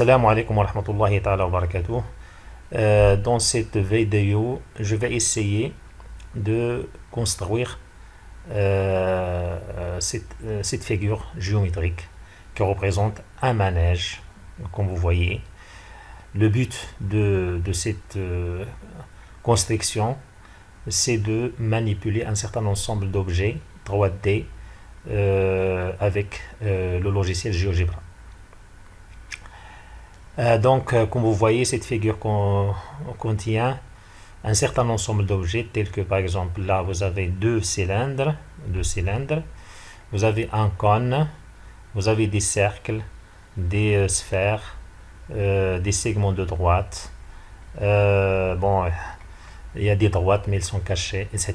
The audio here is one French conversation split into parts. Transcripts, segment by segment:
Assalamu alaikum wa rahmatullahi ta'ala wa barakatuh. Dans cette vidéo, je vais essayer de construire cette figure géométrique qui représente un manège, comme vous voyez. Le but de cette construction, c'est de manipuler un certain ensemble d'objets 3D avec le logiciel GeoGebra. Comme vous voyez, cette figure contient un certain ensemble d'objets, tels que par exemple là vous avez deux cylindres, vous avez un cône, vous avez des cercles, des sphères, des segments de droite. Bon, il y a des droites mais elles sont cachées, etc.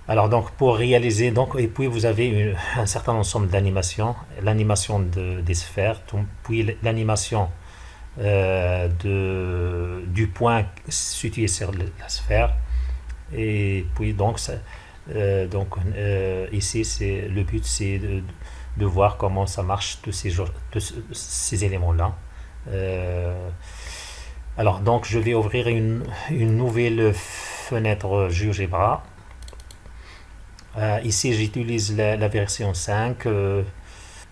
Alors donc pour réaliser, et puis vous avez un certain ensemble d'animations, l'animation des sphères, puis l'animation du point situé sur la sphère, et puis ici le but c'est de voir comment ça marche tous ces éléments là. Alors donc je vais ouvrir une nouvelle fenêtre GeoGebra. Ici j'utilise la version 5.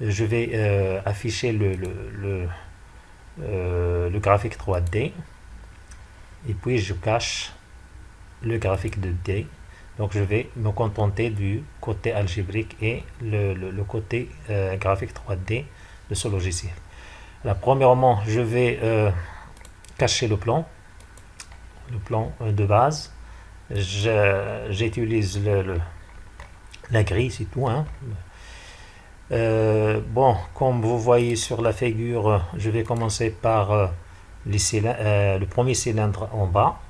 Je vais afficher le graphique 3D et puis je cache le graphique 2D. Donc je vais me contenter du côté algébrique et le côté graphique 3D de ce logiciel. Alors, premièrement, je vais cacher le plan de base. J'utilise la grille, c'est tout, hein. Bon, comme vous voyez sur la figure, je vais commencer par le premier cylindre en bas.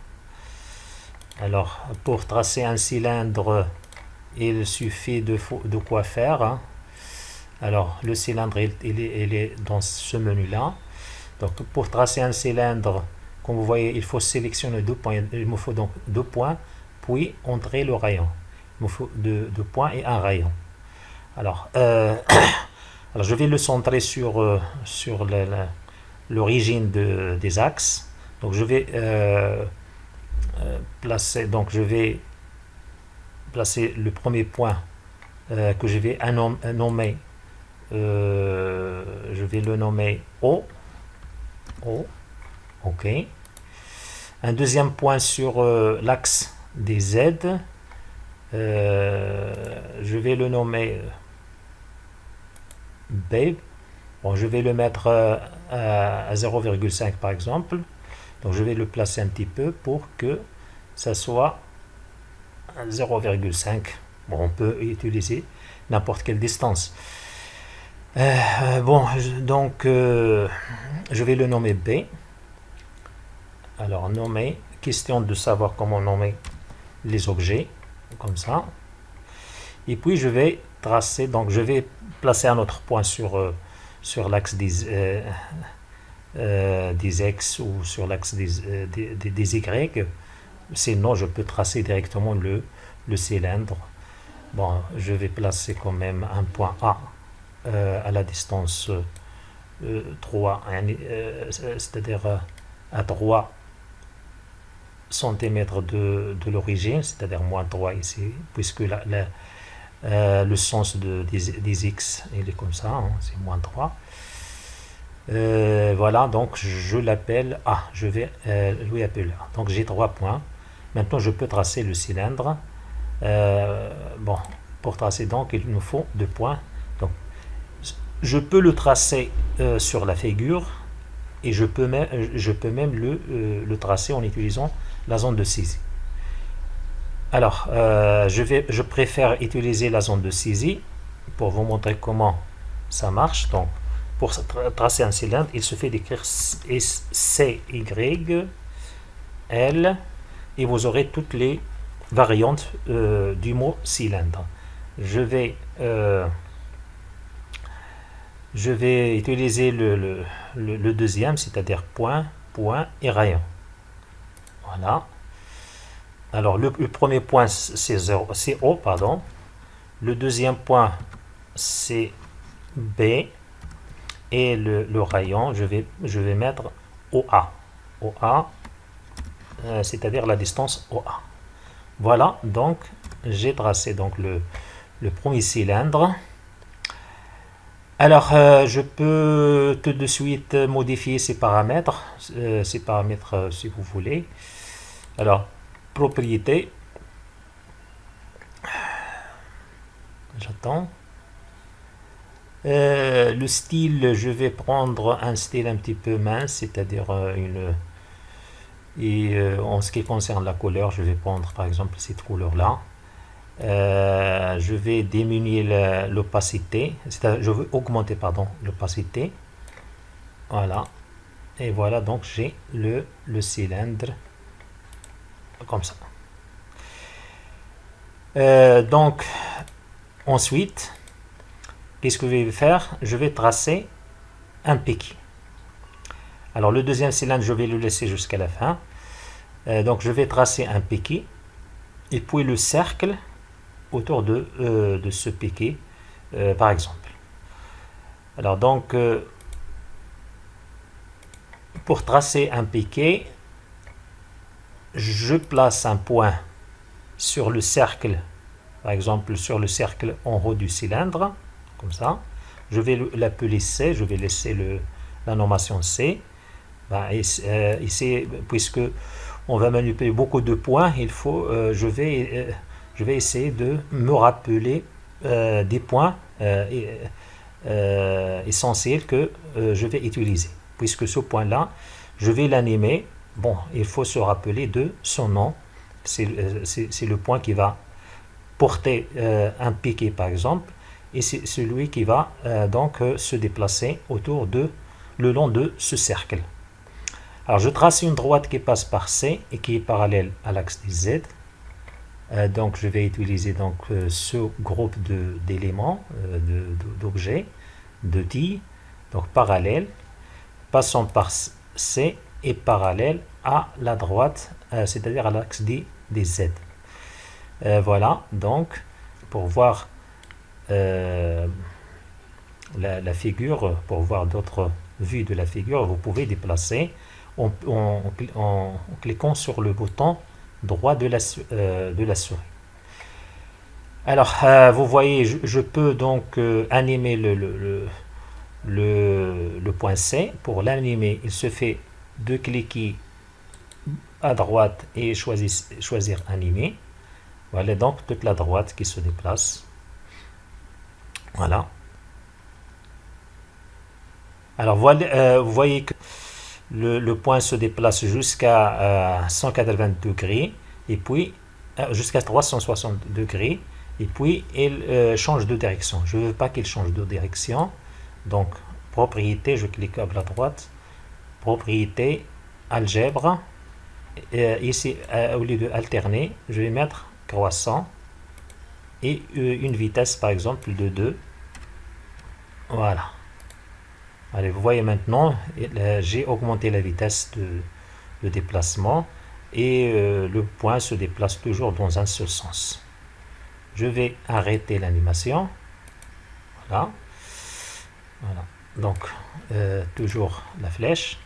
Alors pour tracer un cylindre, il suffit de quoi faire, hein. Alors le cylindre il est dans ce menu là. Donc pour tracer un cylindre, comme vous voyez, il faut sélectionner deux points. Il me faut donc deux points, puis entrer le rayon. Il me faut deux points et un rayon. Alors je vais le centrer sur l'origine des axes. Donc je vais placer le premier point que je vais nommer. Je vais le nommer O. Ok. Un deuxième point sur l'axe des Z. Je vais le nommer B. Bon, je vais le mettre à 0,5 par exemple. Donc je vais le placer un petit peu pour que ça soit 0,5. Bon, on peut utiliser n'importe quelle distance. Je vais le nommer B. Alors nommer, question de savoir comment nommer les objets, comme ça. Et puis je vais tracer, donc je vais placer un autre point sur l'axe des X ou sur l'axe des Y. Sinon je peux tracer directement le cylindre. Bon, je vais placer quand même un point A à la distance 3, c'est-à-dire à 3 cm de l'origine, c'est-à-dire moins 3 ici, puisque le sens des X il est comme ça, hein, c'est moins 3. Voilà, donc je l'appelle A, je vais lui appeler A. Donc j'ai 3 points. Maintenant je peux tracer le cylindre. Bon, pour tracer donc il nous faut 2 points. Donc je peux le tracer sur la figure et je peux même le tracer en utilisant la zone de saisie. Alors je préfère utiliser la zone de saisie pour vous montrer comment ça marche. Donc pour tracer un cylindre, il suffit d'écrire CY L et vous aurez toutes les variantes du mot cylindre. Je vais utiliser le deuxième, c'est-à-dire point et rayon. Voilà. Alors le premier point c'est O, pardon. Le deuxième point c'est B. et le rayon, je vais mettre OA. OA, c'est-à-dire la distance OA. Voilà, donc j'ai tracé donc le premier cylindre. Alors, je peux tout de suite modifier ces paramètres si vous voulez. Alors, propriété. J'attends. Le style, je vais prendre un style un petit peu mince, c'est-à-dire en ce qui concerne la couleur, je vais prendre par exemple cette couleur-là. Je vais diminuer l'opacité, je vais augmenter pardon l'opacité. Voilà. Et voilà, donc j'ai le cylindre comme ça. Donc ensuite, qu'est-ce que je vais faire? Je vais tracer un piqué. Alors le deuxième cylindre, je vais le laisser jusqu'à la fin. Donc je vais tracer un piqué et puis le cercle autour de ce piqué, par exemple. Alors donc pour tracer un piqué, je place un point sur le cercle, par exemple sur le cercle en haut du cylindre, comme ça. Je vais l'appeler C, je vais laisser la nommation C. Ici, puisque on va manipuler beaucoup de points, il faut, je vais essayer de me rappeler des points essentiels que je vais utiliser. Puisque ce point-là, je vais l'animer. Bon, il faut se rappeler de son nom. C'est le point qui va porter un piqué, par exemple. Et c'est celui qui va donc se déplacer le long de ce cercle. Alors, je trace une droite qui passe par C et qui est parallèle à l'axe des Z. Donc, je vais utiliser donc, ce groupe d'éléments, d'objets, de tilles, donc parallèle, passant par C et parallèle à la droite, c'est-à-dire à l'axe des Z. Voilà, donc, pour voir la figure, pour voir d'autres vues de la figure, vous pouvez déplacer en cliquant sur le bouton droit de la souris. Alors, vous voyez, je peux donc animer le point C. Pour l'animer, il se fait de cliquer à droite et choisir animer. Voilà donc toute la droite qui se déplace. Voilà. Alors, voilà, vous voyez que le point se déplace jusqu'à 180 degrés et puis jusqu'à 360 degrés et puis il change de direction. Je ne veux pas qu'il change de direction. Donc, propriété, je clique à la droite. Propriété, algèbre. Ici, au lieu de alterner, je vais mettre croissant et une vitesse par exemple de 2. Voilà. Allez, vous voyez maintenant, j'ai augmenté la vitesse de déplacement et le point se déplace toujours dans un seul sens. Je vais arrêter l'animation. Voilà. Voilà. Donc, toujours la flèche.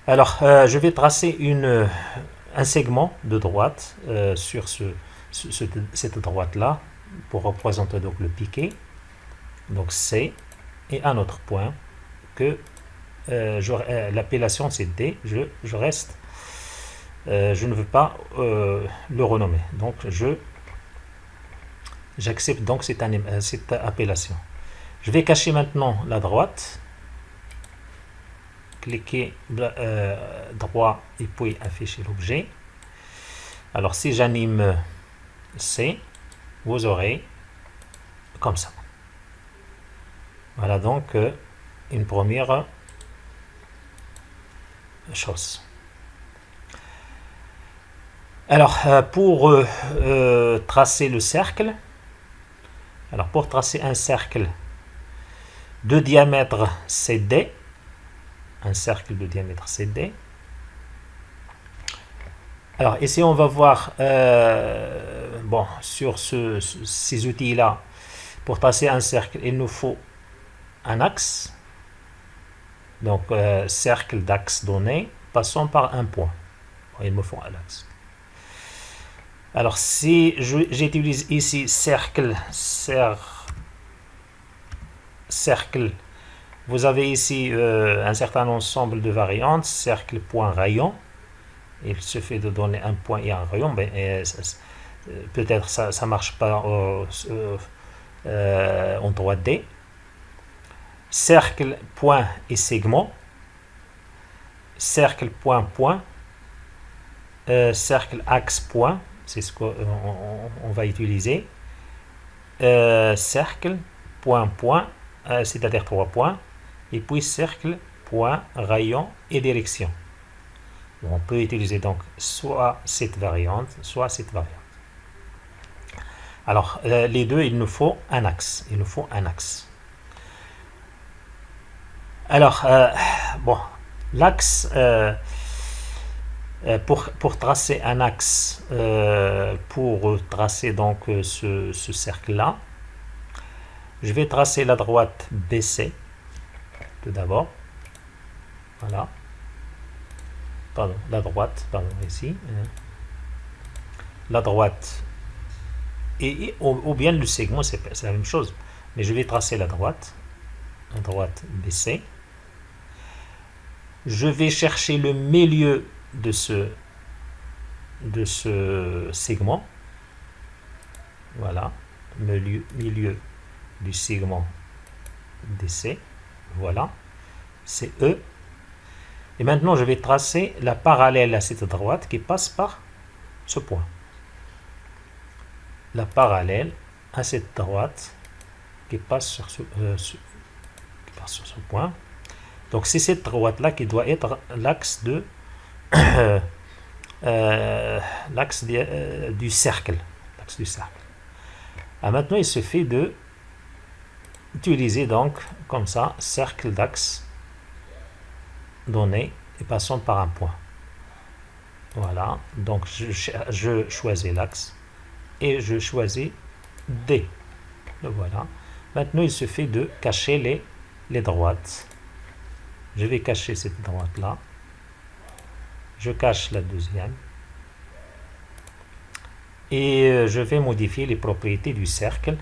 Alors, je vais tracer un segment de droite sur cette droite-là pour représenter donc le piqué. Donc, C. Et un autre point que l'appellation c'est D, je reste, je ne veux pas le renommer, donc j'accepte donc cette appellation. Je vais cacher maintenant la droite, cliquer droit et puis afficher l'objet. Alors si j'anime C, vous aurez comme ça. Voilà donc une première chose. Alors pour tracer le cercle, alors pour tracer un cercle de diamètre CD, un cercle de diamètre CD. Alors ici on va voir sur ces outils là, pour tracer un cercle il nous faut un axe. Donc, cercle d'axe donné, passons par un point. Il me faut un axe. Alors, si j'utilise ici cercle, vous avez ici un certain ensemble de variantes, cercle, point, rayon. Il suffit de donner un point et un rayon, mais peut-être ça ne marche pas en 3D. Cercle, point et segment. Cercle, point, point. Cercle, axe, point. C'est ce qu'on va utiliser. Cercle, point, point, c'est-à-dire 3 points. Et puis cercle, point, rayon et direction. On peut utiliser donc soit cette variante, soit cette variante. Alors, les deux, il nous faut un axe. Il nous faut un axe. Alors, bon, l'axe, pour tracer un axe, pour tracer donc ce cercle-là, je vais tracer la droite BC, tout d'abord. Voilà. Pardon, la droite, pardon, ici. La droite, ou bien le segment, c'est la même chose. Mais je vais tracer la droite BC. Je vais chercher le milieu de ce segment. Voilà, milieu du segment DC. Voilà, c'est E. Et maintenant, je vais tracer la parallèle à cette droite qui passe par ce point. La parallèle à cette droite qui passe sur ce point. Donc, c'est cette droite-là qui doit être l'axe du cercle. L'axe du cercle. Alors maintenant, il suffit de utiliser donc, comme ça, cercle d'axe donné et passons par un point. Voilà, donc je choisis l'axe et je choisis D. Voilà. Maintenant, il suffit de cacher les droites. Je vais cacher cette droite-là. Je cache la deuxième. Et je vais modifier les propriétés du cercle.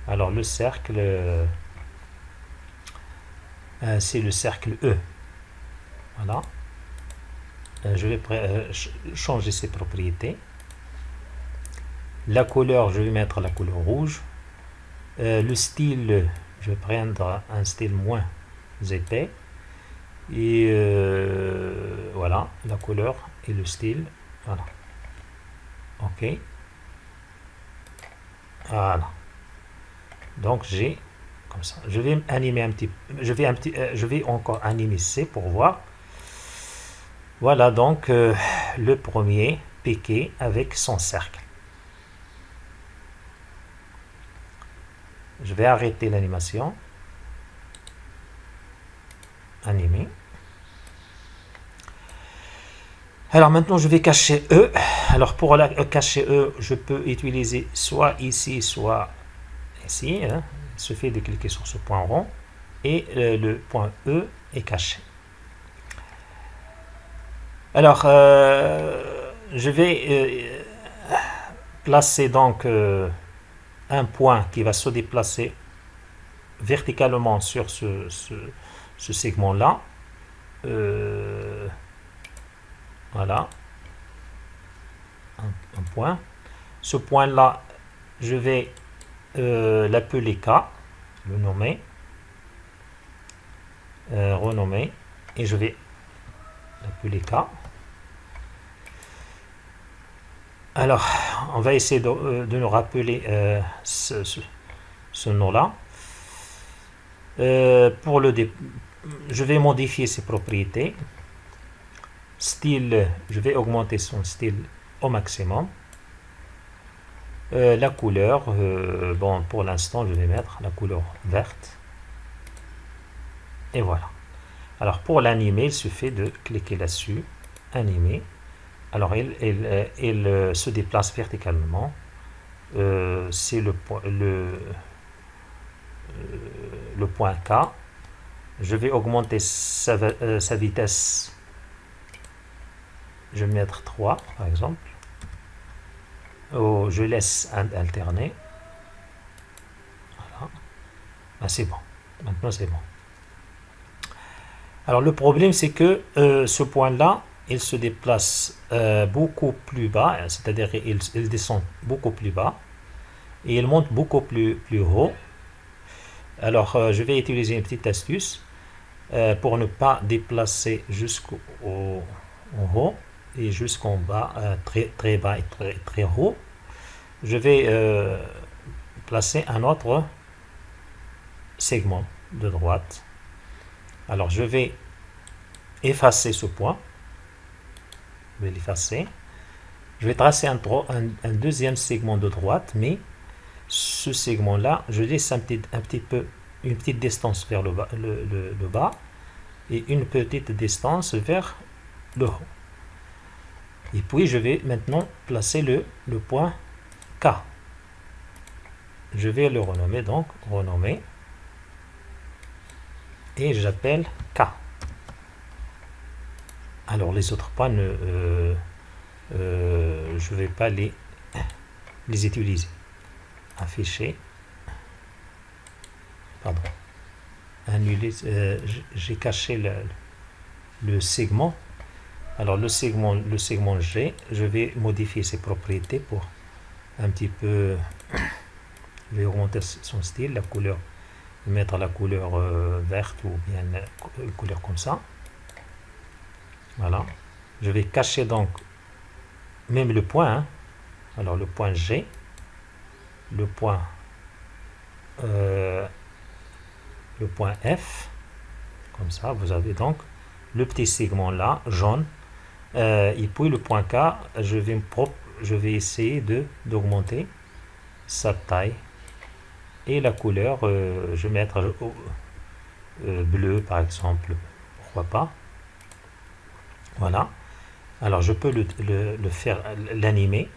Alors, le cercle, c'est le cercle E. Voilà. Je vais changer ses propriétés. La couleur, je vais mettre la couleur rouge. Le style, je vais prendre un style moins épais. Et voilà, la couleur et le style. Voilà. OK. Voilà. Donc j'ai comme ça. Je vais animer un petit. Je vais encore animer C pour voir. Voilà donc le premier piqué avec son cercle. Je vais arrêter l'animation. Animer. Alors maintenant je vais cacher E. Alors pour cacher E, je peux utiliser soit ici, soit ici. Hein. Il suffit de cliquer sur ce point rond et le point E est caché. Alors je vais placer donc un point qui va se déplacer verticalement sur ce segment-là. Voilà. Un point. Ce point-là, je vais l'appeler K, le nommer, renommer, et je vais l'appeler K. Alors, on va essayer de nous rappeler ce nom-là. Je vais modifier ses propriétés. Style, je vais augmenter son style au maximum. La couleur, bon, pour l'instant, je vais mettre la couleur verte. Et voilà. Alors, pour l'animer, il suffit de cliquer là-dessus, animer. Alors, il se déplace verticalement. C'est le le point K. Je vais augmenter sa vitesse. Je vais mettre 3 par exemple. Oh, je laisse alterner. Voilà. Ah, c'est bon. Maintenant c'est bon. Alors le problème c'est que ce point-là, il se déplace beaucoup plus bas, c'est-à-dire il descend beaucoup plus bas et il monte beaucoup plus haut. Alors je vais utiliser une petite astuce pour ne pas déplacer jusqu'au haut et jusqu'en bas, très bas et très haut. Je vais placer un autre segment de droite. Alors je vais effacer ce point. Je vais l'effacer. Je vais tracer un deuxième segment de droite, mais ce segment-là, je laisse une petite distance vers le bas et une petite distance vers le haut. Et puis je vais maintenant placer le point K. Je vais le renommer, donc renommer, et j'appelle K. Alors les autres points, je ne vais pas les utiliser. Afficher, pardon, annuler, j'ai caché le segment. Alors le segment G, je vais modifier ses propriétés pour un petit peu, je vais augmenter son style, la couleur, mettre la couleur verte ou bien une couleur comme ça. Voilà, je vais cacher donc même le point, hein. Alors le point G, le point F, comme ça, vous avez donc le petit segment là, jaune, et puis le point K, je vais essayer d'augmenter sa taille, et la couleur, je vais mettre bleu par exemple, pourquoi pas. Voilà, alors je peux l'animer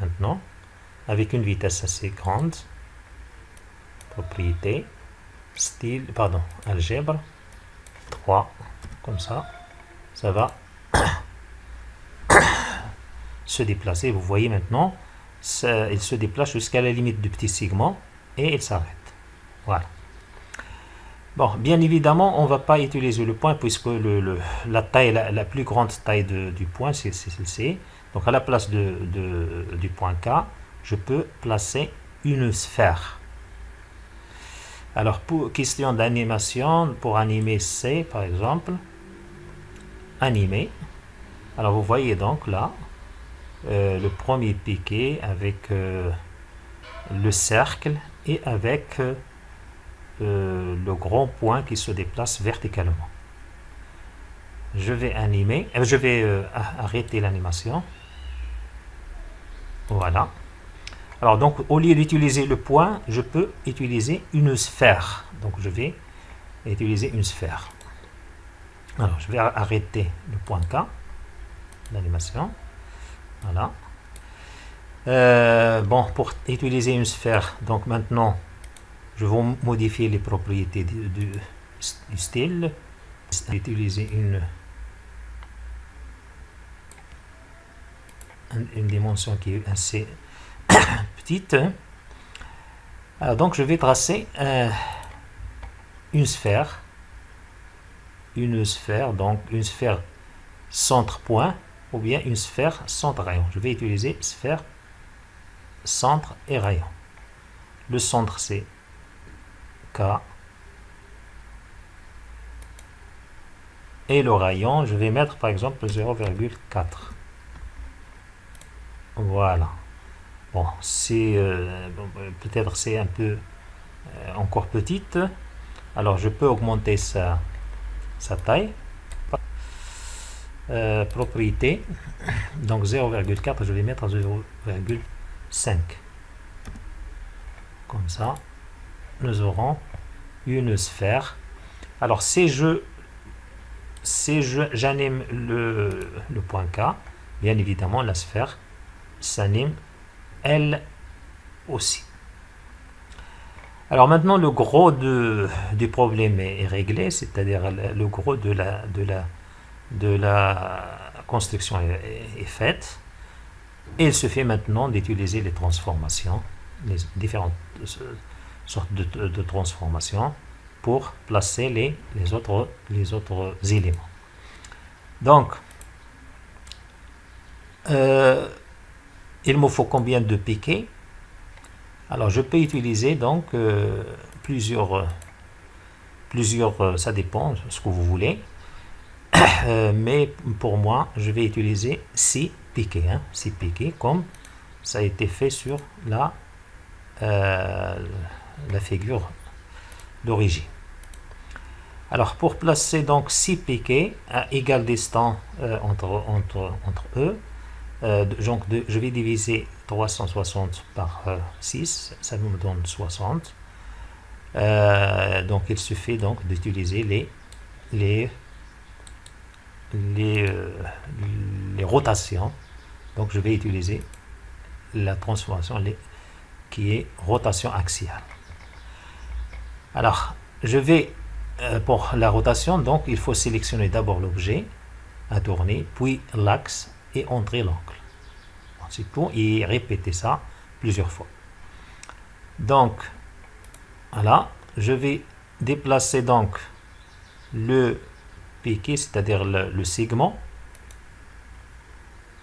maintenant avec une vitesse assez grande. Propriété, style, pardon, algèbre 3, comme ça va se déplacer. Vous voyez maintenant, il se déplace jusqu'à la limite du petit segment et il s'arrête. Voilà. Bon, bien évidemment, on ne va pas utiliser le point puisque la taille, la plus grande taille du point, c'est celle-ci. Donc à la place du point K, je peux placer une sphère. Alors pour question d'animation, pour animer C par exemple, animer. Alors vous voyez donc là, le premier piqué avec le cercle et avec le grand point qui se déplace verticalement. Je vais animer, je vais arrêter l'animation. Voilà. Alors donc au lieu d'utiliser le point, je peux utiliser une sphère. Donc je vais utiliser une sphère. Alors je vais arrêter le point K, l'animation. Voilà. Bon, pour utiliser une sphère, donc maintenant je vais modifier les propriétés du style. Utiliser une dimension qui est assez petite. Alors, donc je vais tracer une sphère, donc une sphère centre point ou bien une sphère centre rayon. Je vais utiliser sphère centre et rayon. Le centre c'est K et le rayon je vais mettre par exemple 0,4. Voilà. Bon, c'est peut-être c'est un peu encore petite. Alors je peux augmenter sa taille. Propriété. Donc 0,4, je vais mettre 0,5. Comme ça, nous aurons une sphère. Alors si j'anime le point K, bien évidemment la sphère s'anime elle aussi. Alors maintenant, le gros du problème est réglé, c'est-à-dire le gros de la construction est faite. Et il se fait maintenant d'utiliser les transformations, les différentes sortes de transformations pour placer les autres éléments. Donc, il me faut combien de piquets? Alors, je peux utiliser donc plusieurs, ça dépend de ce que vous voulez. Mais pour moi, je vais utiliser 6 piquets, 6 piquets, comme ça a été fait sur la figure d'origine. Alors, pour placer donc 6 piquets à égale distance entre eux, donc je vais diviser 360 par 6, ça me donne 60. Donc, il suffit donc d'utiliser les rotations. Donc je vais utiliser la transformation qui est rotation axiale. Alors je vais pour la rotation, donc il faut sélectionner d'abord l'objet à tourner, puis l'axe et entrer l'angle. C'est tout, et répéter ça plusieurs fois. Donc voilà, je vais déplacer donc le piqué, c'est-à-dire le segment.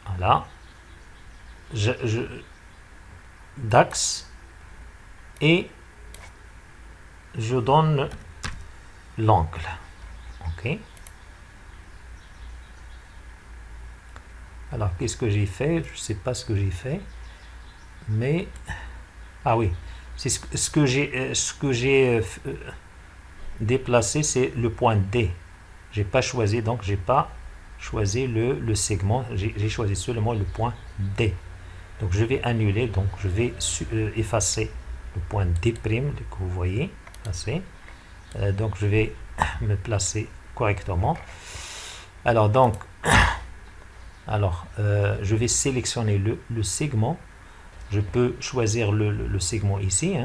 Voilà. D'axe, et je donne l'angle. Ok. Alors, qu'est-ce que j'ai fait? Je ne sais pas ce que j'ai fait. Mais, ah oui, c'est ce que j'ai déplacé, c'est le point D. J'ai pas choisi, donc j'ai pas choisi le segment, j'ai choisi seulement le point D. Donc je vais annuler, donc je vais effacer le point D' que vous voyez, passer. Donc je vais me placer correctement. Alors donc, je vais sélectionner le segment. Je peux choisir le segment ici,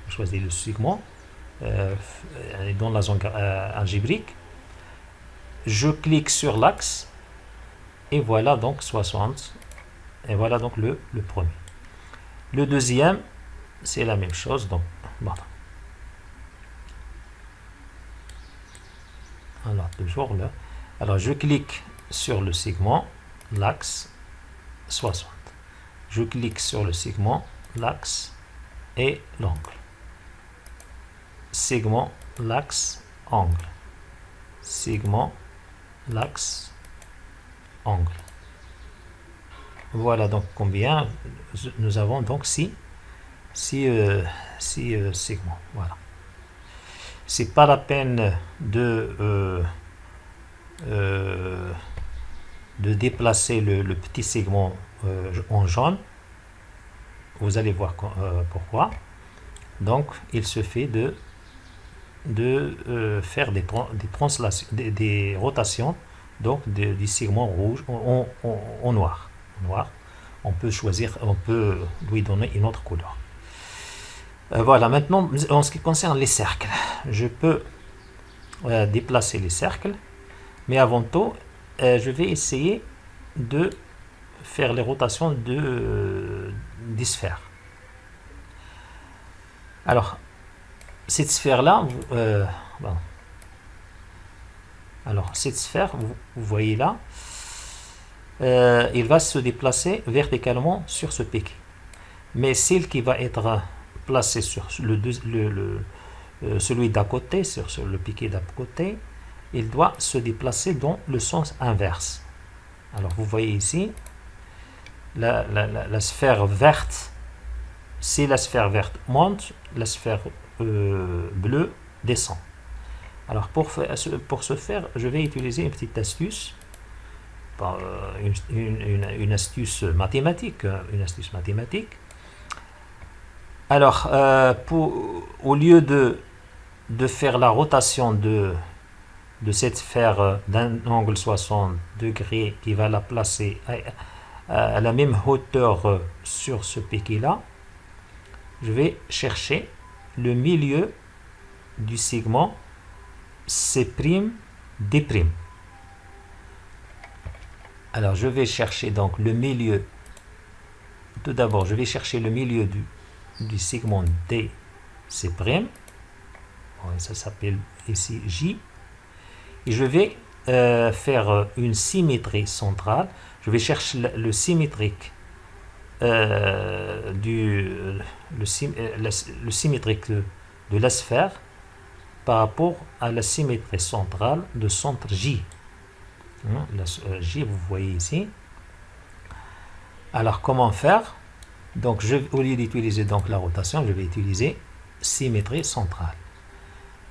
choisir le segment dans la zone algébrique. Je clique sur l'axe et voilà donc 60, et voilà donc le premier. Le deuxième, c'est la même chose, donc voilà. Alors toujours là. Alors je clique sur le segment, l'axe, 60. Je clique sur le segment, l'axe et l'angle. Segment, l'axe, angle. Segment, l'axe, angle. Voilà donc combien nous avons donc 6 segments. Voilà. C'est pas la peine de déplacer le petit segment en jaune. Vous allez voir pourquoi. Donc il suffit de faire des rotations donc des segments rouges en noir. On peut choisir, on peut lui donner une autre couleur. Voilà, maintenant en ce qui concerne les cercles, je peux déplacer les cercles, mais avant tout je vais essayer de faire les rotations des sphères. Alors cette sphère là, bon. Alors cette sphère, vous voyez là, il va se déplacer verticalement sur ce pic, mais celle qui va être placée sur celui d'à côté, sur le piquet d'à côté, il doit se déplacer dans le sens inverse. Alors vous voyez ici la sphère verte, si la sphère verte monte, la sphère bleue descend. Alors pour ce faire, je vais utiliser une petite astuce, une astuce mathématique, Alors au lieu de faire la rotation de cette sphère d'un angle 60 degrés qui va la placer à la même hauteur sur ce piquet là, je vais chercher le milieu du segment C'D'. Alors je vais chercher donc le milieu. Tout d'abord, je vais chercher le milieu du segment DC'. Ça s'appelle ici J. Et je vais faire une symétrie centrale. Je vais chercher le symétrique le symétrique de la sphère par rapport à la symétrie centrale de centre J. J, vous voyez ici. Alors, comment faire? Donc, au lieu d'utiliser donc la rotation, je vais utiliser symétrie centrale.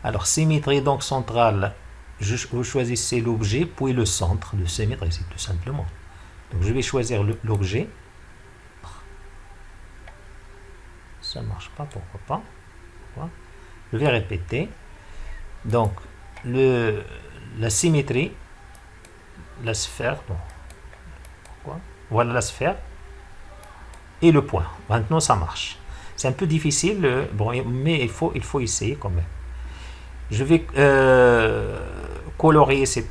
Alors, symétrie donc centrale, vous choisissez l'objet, puis le centre de symétrie, c'est tout simplement. Donc, je vais choisir l'objet. Ça ne marche pas, pourquoi pas? Je vais répéter. Donc, la symétrie, la sphère, voilà la sphère, et le point. Maintenant, ça marche. C'est un peu difficile, mais il faut essayer quand même. Je vais colorier cette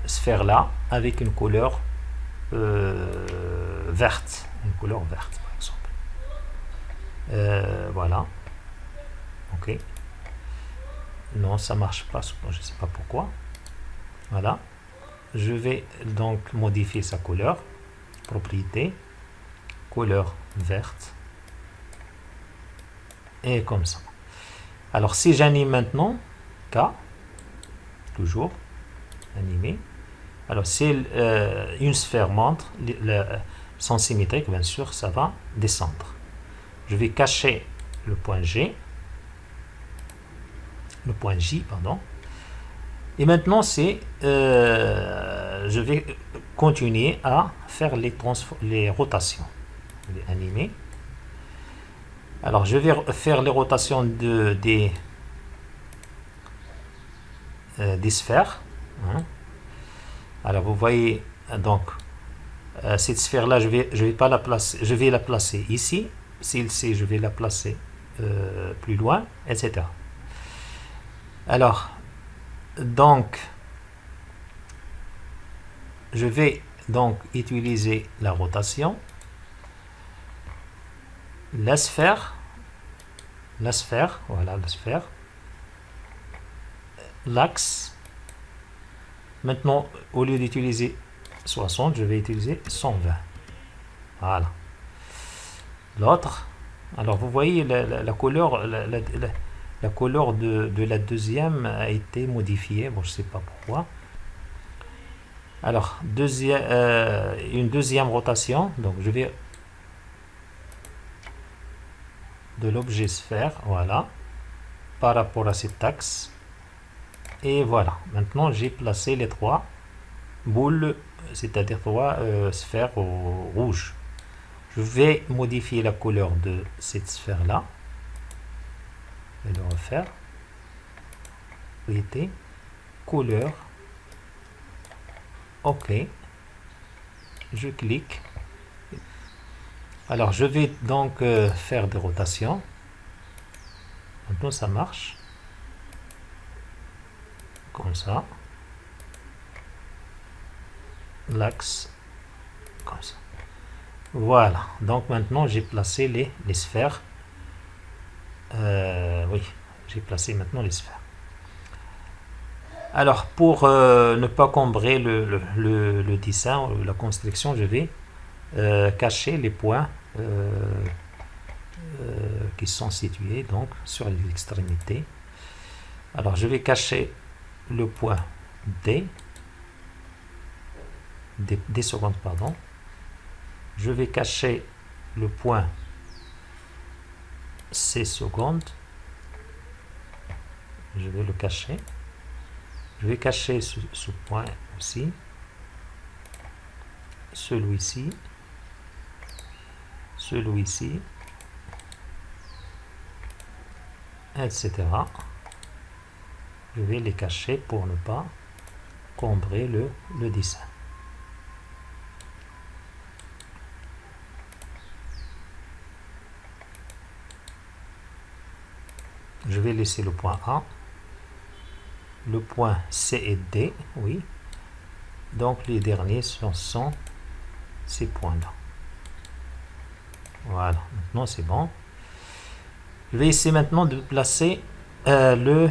sphère-là avec une couleur verte. Une couleur verte, par exemple. Voilà. Ok. Non, ça marche pas. Je ne sais pas pourquoi. Voilà. Je vais donc modifier sa couleur. Propriété. Couleur verte. Et comme ça. Alors, si j'anime maintenant, K, toujours, animé. Alors, si une sphère montre, sans symétrique, bien sûr, ça va descendre. Je vais cacher le point G. Le point J, pardon. Et maintenant, je vais continuer à faire les rotations. Je vais animer. Alors, je vais faire les rotations des sphères. Alors, vous voyez, donc, cette sphère-là, je vais pas la placer, je vais la placer ici. Celle-ci, je vais la placer plus loin, etc. Alors, donc, je vais donc utiliser la rotation, la sphère, voilà la sphère, l'axe. Maintenant, au lieu d'utiliser 60, je vais utiliser 120. Voilà. L'autre, alors vous voyez la couleur, la couleur de la deuxième a été modifiée. Bon, je ne sais pas pourquoi. Alors, une deuxième rotation. Donc, je vais de l'objet sphère, voilà, par rapport à cet axe. Et voilà. Maintenant, j'ai placé les trois boules, c'est-à-dire trois sphères rouges. Je vais modifier la couleur de cette sphère-là. Je vais le refaire. Propriété, couleur. OK. Je clique. Alors, je vais donc faire des rotations. Maintenant, ça marche. Comme ça. L'axe. Comme ça. Voilà. Donc, maintenant, j'ai placé les sphères. Oui, j'ai placé maintenant les sphères. Alors, pour ne pas combrer le dessin, la construction, je vais cacher les points qui sont situés donc sur les extrémités. Alors, je vais cacher le point D secondes, pardon. Je vais cacher le point C secondes. Je vais le cacher. Je vais cacher ce point aussi. Celui-ci. Celui-ci. Etc. Je vais les cacher pour ne pas combrer le dessin. je vais laisser le point A, le point C et D, oui. Donc les derniers sont ces points-là. Voilà, maintenant c'est bon. Je vais essayer maintenant de placer le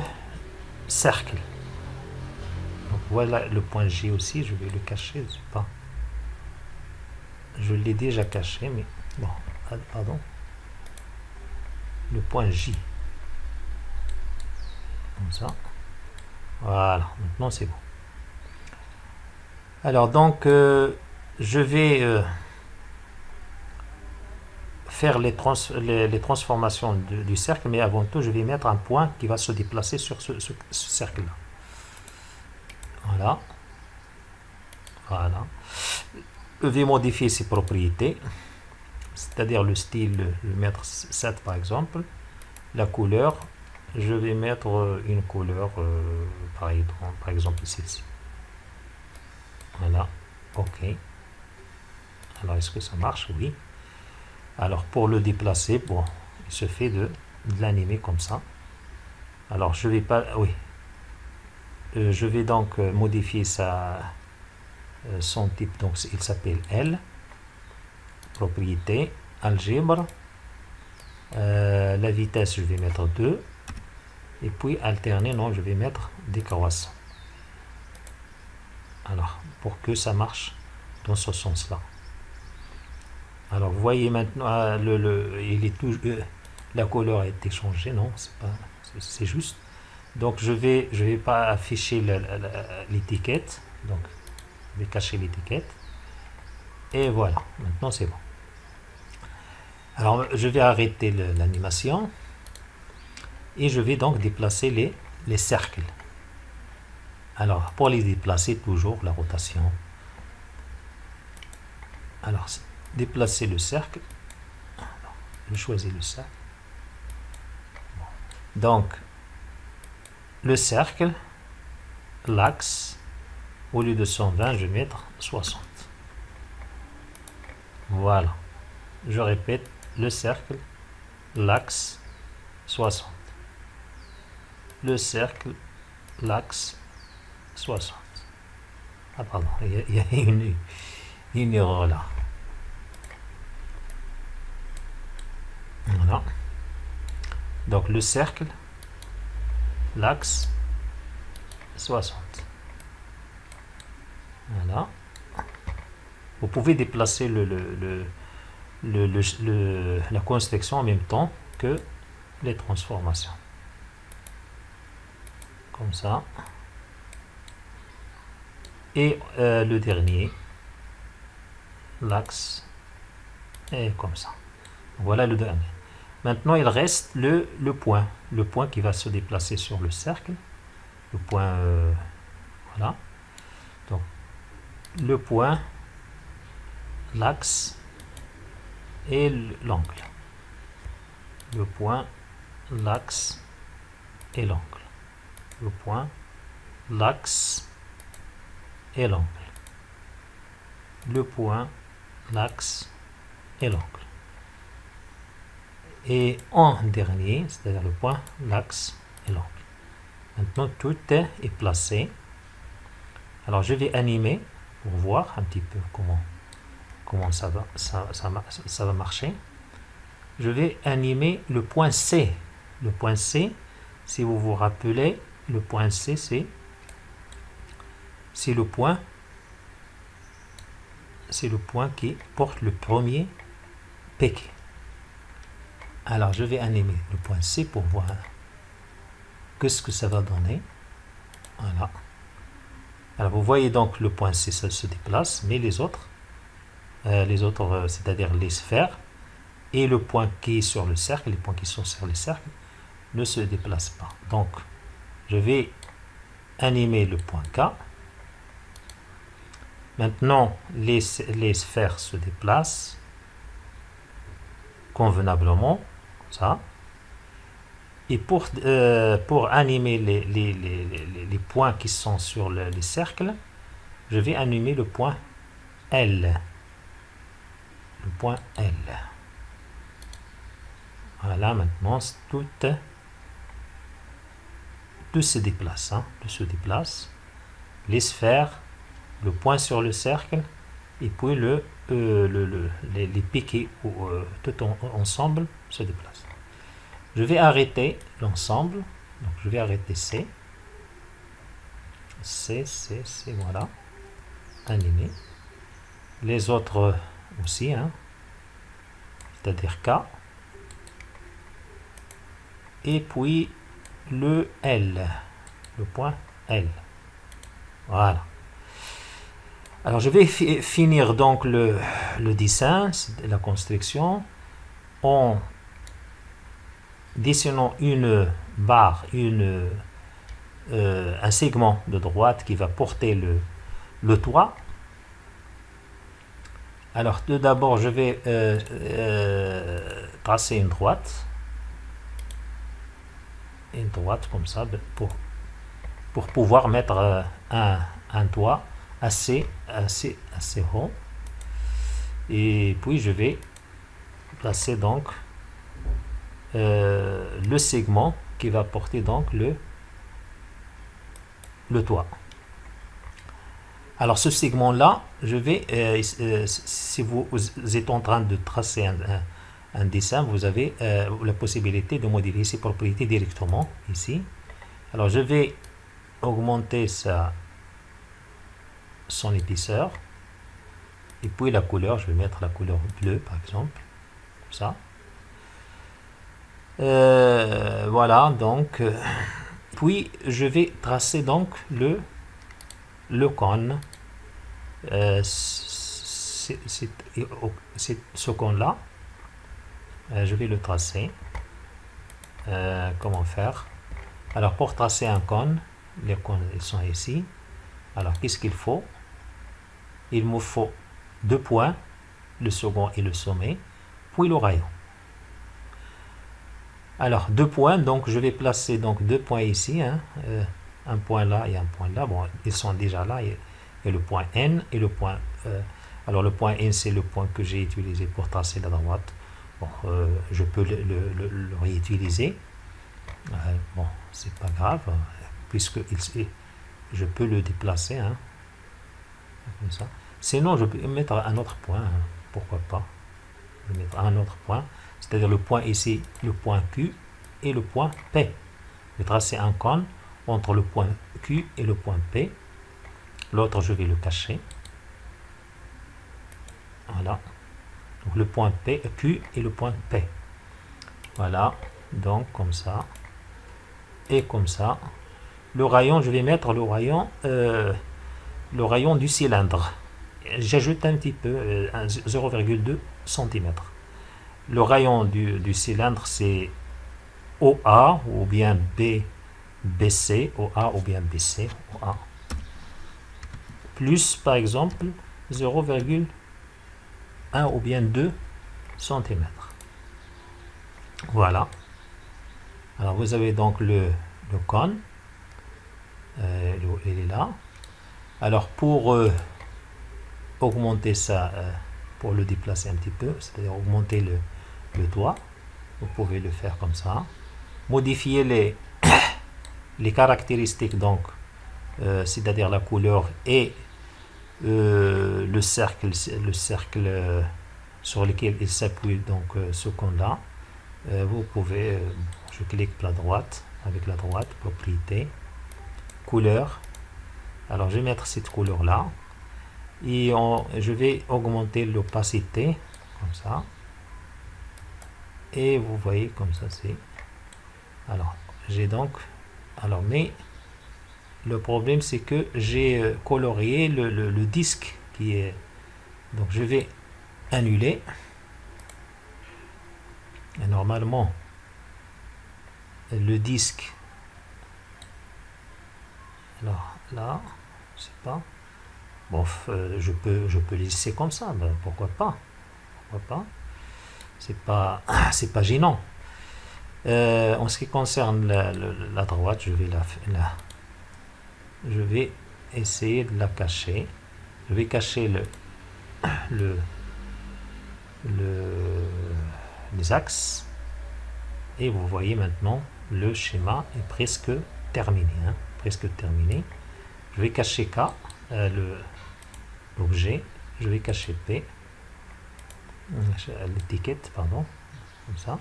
cercle. Donc voilà le point G aussi, je vais le cacher, je sais pas. Je l'ai déjà caché, mais bon, pardon. Le point J. Comme ça. Voilà, maintenant c'est bon. Alors donc, je vais faire les transformations du cercle, mais avant tout, je vais mettre un point qui va se déplacer sur ce cercle-là. Voilà. Voilà. Je vais modifier ses propriétés, c'est-à-dire le style, je vais mettre 7 par exemple. La couleur, je vais mettre une couleur, par exemple celle-ci. Voilà, ok. Alors, est-ce que ça marche? Oui. Alors, pour le déplacer, bon, il se fait de l'animer comme ça. Alors, je vais pas... Oui. Je vais donc modifier son type. Donc, il s'appelle L. Propriété, algèbre. La vitesse, je vais mettre 2. Et puis, alterner, non, je vais mettre décroissant. Alors, pour que ça marche dans ce sens-là. Alors, vous voyez maintenant, il est tout, la couleur a été changée, non, c'est juste. Donc, je vais pas afficher l'étiquette. Donc, je vais cacher l'étiquette. Et voilà, maintenant c'est bon. Alors, je vais arrêter l'animation. Et je vais donc déplacer les cercles. Alors, pour les déplacer, toujours la rotation. Alors, déplacer le cercle. Alors, je choisis le cercle. Donc, le cercle, l'axe, au lieu de 120, je vais mettre 60. Voilà. Je répète, le cercle, l'axe, 60. Le cercle, l'axe, 60. Ah pardon, il y a une erreur là. Voilà. Donc le cercle, l'axe, 60. Voilà. Vous pouvez déplacer la construction en même temps que les transformations. Comme ça. Et le dernier, l'axe, et comme ça. Voilà le dernier. Maintenant, il reste le point. Le point qui va se déplacer sur le cercle. Le point, voilà. Donc, le point, l'axe et l'angle. Le point, l'axe et l'angle. Le point, l'axe et l'angle. Le point, l'axe et l'angle. Et en dernier, c'est-à-dire le point, l'axe et l'angle. Maintenant, tout est placé. Alors, je vais animer pour voir un petit peu comment ça va marcher. Je vais animer le point C. Le point C, si vous vous rappelez, le point C, c'est le point qui porte le premier piqué. Alors, je vais animer le point C pour voir qu'est-ce que ça va donner. Voilà. Alors, vous voyez donc le point C, ça se déplace, mais les autres, c'est-à-dire les sphères, et le point qui est sur le cercle, les points qui sont sur le cercle, ne se déplacent pas. Donc, je vais animer le point K. Maintenant, les sphères se déplacent convenablement, ça. Et pour animer les points qui sont sur les cercles, je vais animer le point L. Le point L. Voilà, maintenant tout de se déplace, les sphères, le point sur le cercle, et puis les piquets tout ensemble se déplacent. Je vais arrêter l'ensemble, donc je vais arrêter C, voilà, animé. Les autres aussi, c'est-à-dire K, et puis le L, le point L. Voilà. Alors je vais finir donc le dessin, la construction, en dessinant une barre, un segment de droite qui va porter le toit. Alors tout d'abord je vais tracer une droite comme ça pour pouvoir mettre un toit assez haut, et puis je vais placer donc le segment qui va porter donc le toit. Alors ce segment là, je vais si vous êtes en train de tracer un dessin, vous avez la possibilité de modifier ses propriétés directement ici. Alors je vais augmenter son épaisseur, et puis la couleur, je vais mettre la couleur bleue par exemple, comme ça. Voilà, donc puis je vais tracer donc le cône. C'est ce cône là, je vais le tracer. Comment faire? Alors pour tracer un cône, les cônes ils sont ici. Alors qu'est-ce qu'il faut? Il me faut 2 points, le second et le sommet, puis le rayon. Alors 2 points, donc je vais placer donc 2 points ici, un point là et un point là. Bon, ils sont déjà là, et le point N et le point. Alors le point N, c'est le point que j'ai utilisé pour tracer la droite. Bon, je peux le réutiliser. Bon, c'est pas grave, puisque je peux le déplacer, comme ça. Sinon, je peux mettre un autre point, pourquoi pas. Je vais mettre un autre point, c'est-à-dire le point ici, le point Q et le point P. Je vais tracer un cône entre le point Q et le point P. L'autre, je vais le cacher. Voilà. Donc le point Q et le point P. Voilà. Donc comme ça. Et comme ça. Le rayon, je vais mettre le rayon du cylindre. J'ajoute un petit peu, 0,2 cm. Le rayon du cylindre, c'est OA ou bien BC, OA ou bien BC, OA. Plus, par exemple, 0,1 ou bien 2 cm. Voilà. Alors, vous avez donc le cône. Il est là. Alors, pour augmenter ça, pour le déplacer un petit peu, c'est-à-dire augmenter le toit, vous pouvez le faire comme ça. Modifier les caractéristiques, donc, c'est-à-dire la couleur et le cercle sur lequel il s'appuie, donc ce cône-là. Vous pouvez, je clique avec la droite, propriété, couleur. Alors je vais mettre cette couleur là, et je vais augmenter l'opacité comme ça, et vous voyez comme ça c'est. Alors j'ai donc, mais le problème c'est que j'ai colorié le disque qui est, donc je vais annuler. Et normalement le disque, alors là je sais pas, bon, je peux laisser comme ça, ben, pourquoi pas, c'est pas gênant. En ce qui concerne la droite, je vais essayer de la cacher. Je vais cacher les axes, et vous voyez maintenant le schéma est presque terminé, hein, presque terminé. Je vais cacher K, l'objet, je vais cacher P, l'étiquette, pardon, comme ça.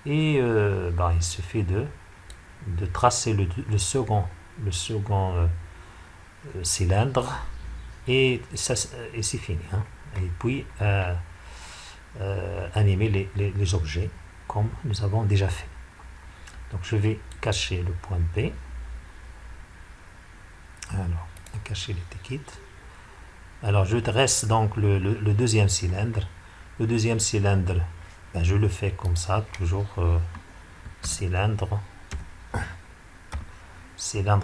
Et il suffit de tracer le second cylindre et c'est fini, hein. Et puis animer les objets comme nous avons déjà fait. Donc je vais cacher le point P. Alors, cacher l'étiquette. Alors je dresse donc le deuxième cylindre. Le deuxième cylindre, je le fais comme ça, toujours cylindre.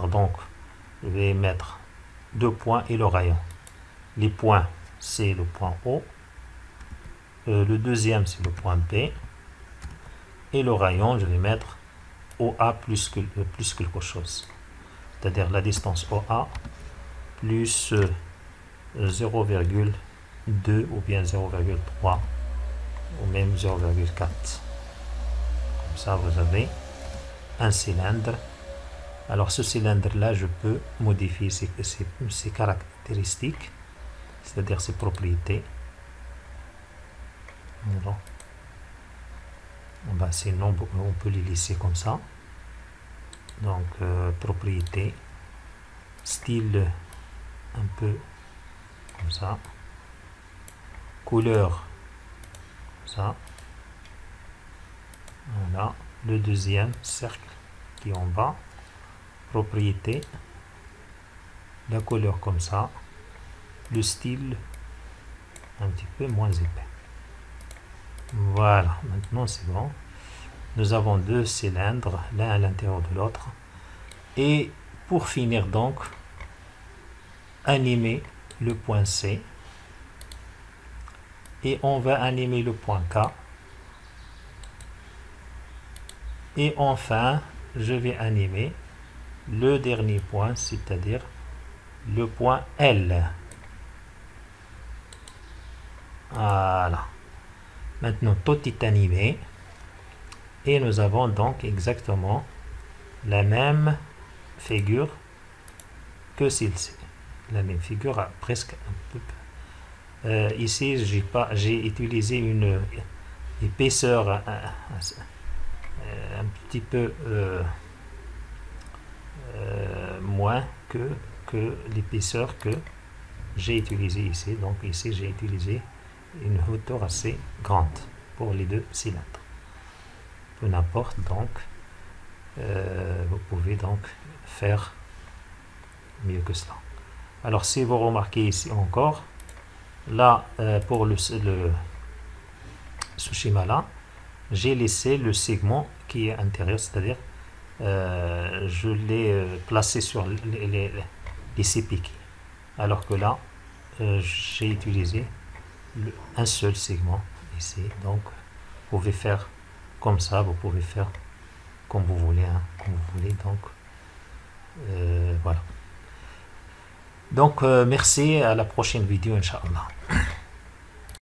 Donc je vais mettre 2 points et le rayon. Les points, c'est le point O. Le deuxième, c'est le point B. Et le rayon, je vais mettre OA plus quelque chose. C'est-à-dire la distance OA plus 0,2 ou bien 0,3 ou même 0,4. Comme ça, vous avez un cylindre. Alors ce cylindre-là, je peux modifier ses caractéristiques, c'est-à-dire ses propriétés. Alors, sinon, on peut les laisser comme ça. Donc, propriété, style un peu comme ça, couleur, comme ça. Voilà, le deuxième cercle qui est en bas, propriété, la couleur comme ça, le style un petit peu moins épais. Voilà, maintenant c'est bon. Nous avons 2 cylindres, l'un à l'intérieur de l'autre. Et pour finir donc, animer le point C. Et on va animer le point K. Et enfin, je vais animer le dernier point, c'est-à-dire le point L. Voilà. Maintenant, tout est animé. Et nous avons donc exactement la même figure que celle-ci. La même figure, presque un peu. Ici, j'ai utilisé une épaisseur un petit peu moins que l'épaisseur que j'ai utilisé ici. Donc ici, j'ai utilisé une hauteur assez grande pour les 2 cylindres. Peu n'importe, donc vous pouvez donc faire mieux que cela. Alors si vous remarquez ici encore, là pour ce schéma là, j'ai laissé le segment qui est intérieur, c'est-à-dire je l'ai placé sur les CPK, alors que là j'ai utilisé un seul segment ici. Donc vous pouvez faire comme ça, vous pouvez faire comme vous voulez, hein, comme vous voulez. Donc voilà. Donc merci, à la prochaine vidéo, Inch'Allah.